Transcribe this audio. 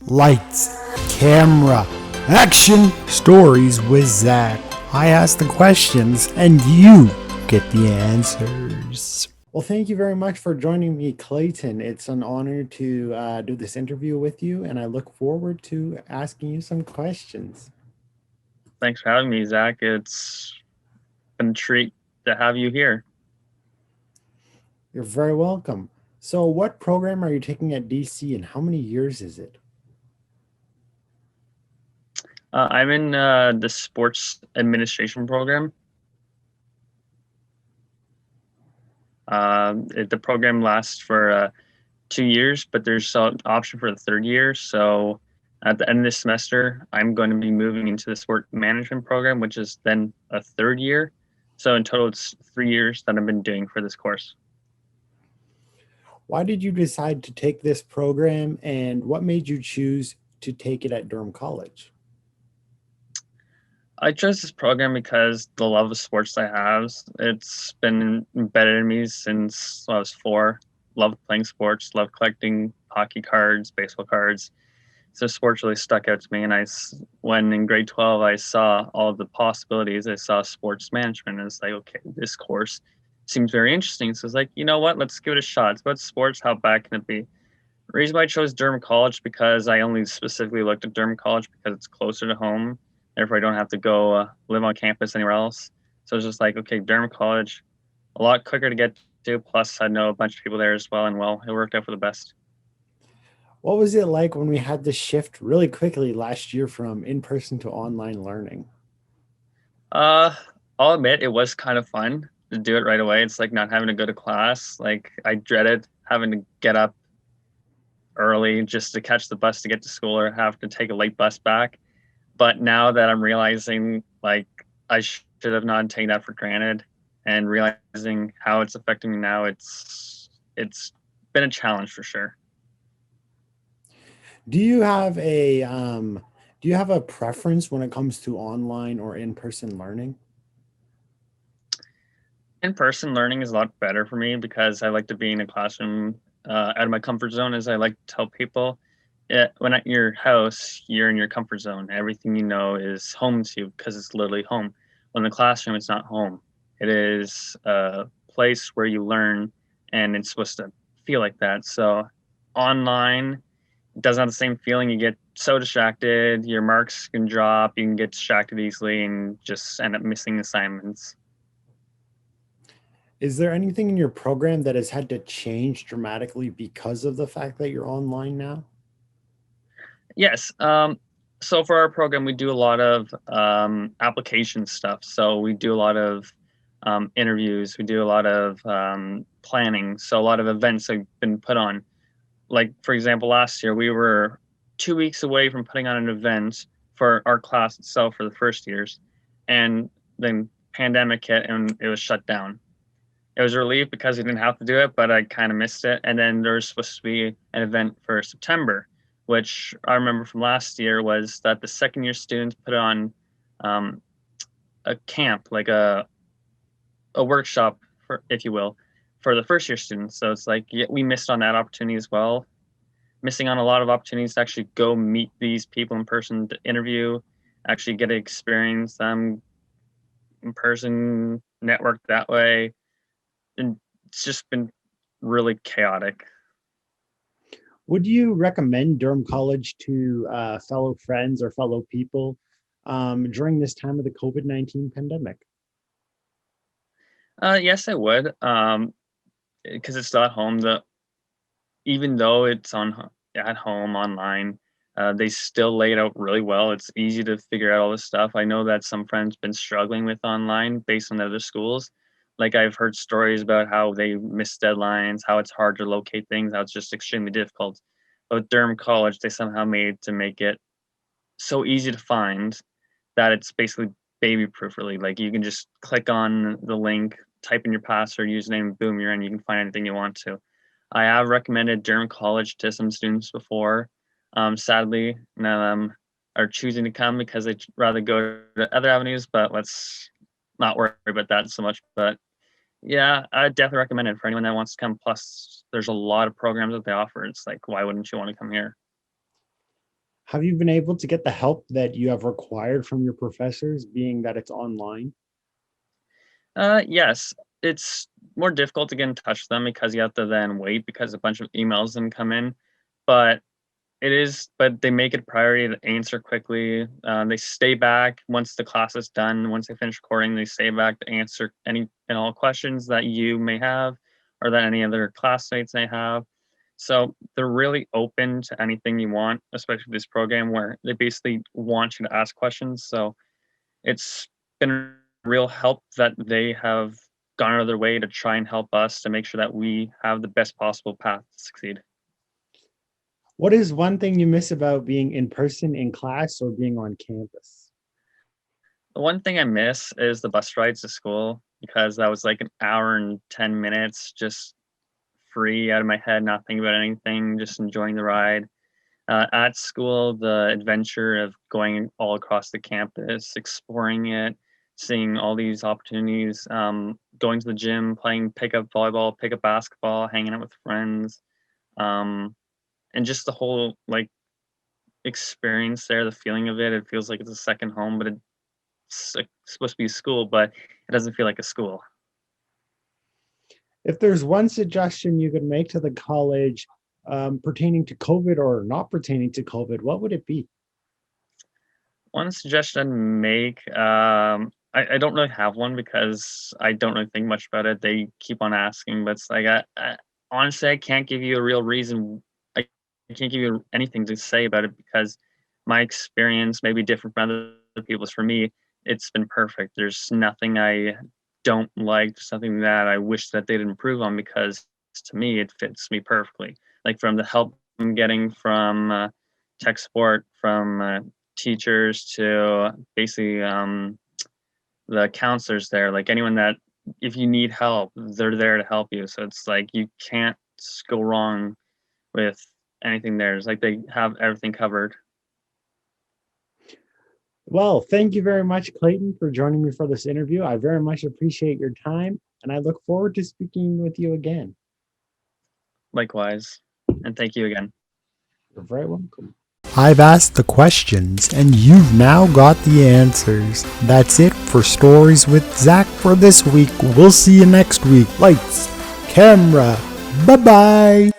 Lights, camera, action, stories with Zach. I ask the questions and you get the answers. Well, thank you very much for joining me, Clayton. It's an honor to do this interview with you, and I look forward to asking you some questions. Thanks for having me, Zach. It's been a treat to have you here. You're very welcome. So, what program are you taking at DC and how many years is it? I'm in the sports administration program. The program lasts for 2 years, but there's an option for the third year. So at the end of this semester, I'm going to be moving into the sport management program, which is then a third year. So in total, it's 3 years that I've been doing for this course. Why did you decide to take this program and what made you choose to take it at Durham College? I chose this program because the love of sports I have, it's been embedded in me since I was 4. Love playing sports, love collecting hockey cards, baseball cards. So sports really stuck out to me. And when in grade 12, I saw all of the possibilities. I saw sports management. And it's like, okay, this course seems very interesting. So it's like, you know what? Let's give it a shot. It's about sports. How bad can it be? The reason why I chose Durham College because I only specifically looked at Durham College because it's closer to home. Therefore, I don't have to go live on campus anywhere else. So it's just like, okay, Durham College, a lot quicker to get to. Plus, I know a bunch of people there as well, and well, it worked out for the best. What was it like when we had to shift really quickly last year from in person to online learning? Uh, I'll admit it was kind of fun to do it right away. It's like not having to go to class. Like I dreaded having to get up early just to catch the bus to get to school or have to take a late bus back. But now that I'm realizing like I should have not taken that for granted and realizing how it's affecting me now, it's been a challenge for sure. Do you have a do you have a preference when it comes to online or in-person learning? In-person learning is a lot better for me because I like to be in a classroom out of my comfort zone. As I like to tell people, when at your house, you're in your comfort zone. Everything you know is home to you because it's literally home. When in the classroom, it's not home. It is a place where you learn, and it's supposed to feel like that. So online it doesn't have the same feeling. You get so distracted, your marks can drop, you can get distracted easily, and just end up missing assignments. Is there anything in your program that has had to change dramatically because of the fact that you're online now? Yes. So for our program, we do a lot of application stuff. So we do a lot of interviews. We do a lot of planning. So a lot of events have been put on. Like for example, last year we were 2 weeks away from putting on an event for our class itself for the first years, and then pandemic hit and it was shut down. It was a relief because we didn't have to do it, but I kind of missed it. And then there was supposed to be an event for September, which I remember from last year was that the second year students put on um, a camp, like a workshop, for, if you will, for the first year students. So it's like yeah, we missed on that opportunity as well. Missing on a lot of opportunities to actually go meet these people in person, to interview, actually get to experience them in person, network that way, and it's just been really chaotic. Would you recommend Durham College to fellow friends or fellow people during this time of the COVID-19 pandemic? Yes, I would. Because it's still at home. Even though it's at home online, they still lay it out really well. It's easy to figure out all this stuff. I know that some friends been struggling with online based on the other schools. Like I've heard stories about how they miss deadlines, how it's hard to locate things, how it's just extremely difficult. But with Durham College, they somehow made to make it so easy to find that it's basically baby proof really. Like you can just click on the link, type in your password, username, boom, you're in. You can find anything you want to. I have recommended Durham College to some students before. Sadly, none of them are choosing to come because they'd rather go to other avenues, but let's not worry about that so much. But yeah, I definitely recommend it for anyone that wants to come. Plus, there's a lot of programs that they offer. It's like, why wouldn't you want to come here? Have you been able to get the help that you have required from your professors, being that it's online? Yes, it's more difficult to get in touch with them because you have to then wait because a bunch of emails then come in. But but they make it a priority to answer quickly. They stay back once the class is done. Once they finish recording, they stay back to answer any and all questions that you may have or that any other classmates may have. So they're really open to anything you want, especially this program where they basically want you to ask questions. So it's been a real help that they have gone out of their way to try and help us to make sure that we have the best possible path to succeed. What is one thing you miss about being in person in class or being on campus? The one thing I miss is the bus rides to school because that was like an hour and 10 minutes just free out of my head, not thinking about anything, just enjoying the ride. At school, the adventure of going all across the campus, exploring it, seeing all these opportunities, going to the gym, playing pickup volleyball, pickup basketball, hanging out with friends, um, and just the whole like experience there, the feeling of it. It feels like it's a second home, but it's like, supposed to be a school, but it doesn't feel like a school. If there's one suggestion you could make to the college pertaining to COVID or not pertaining to COVID, what would it be? One suggestion I'd make, I don't really have one because I don't really think much about it. They keep on asking, but it's like honestly, I can't give you a real reason. I can't give you anything to say about it because my experience may be different from other people's. For me, it's been perfect. There's nothing I don't like, there's something that I wish that they'd improve on because to me, it fits me perfectly. Like from the help I'm getting from tech support, from teachers to basically the counselors there, like anyone that if you need help, they're there to help you. So it's like you can't go wrong with anything there. It's like they have everything covered. Well, thank you very much, Clayton, for joining me for this interview. I very much appreciate your time, and I look forward to speaking with you again. Likewise. And thank you again. You're very welcome. I've asked the questions and you've now got the answers. That's it for Stories with Zach for this week. We'll see you next week. Lights, camera, bye-bye.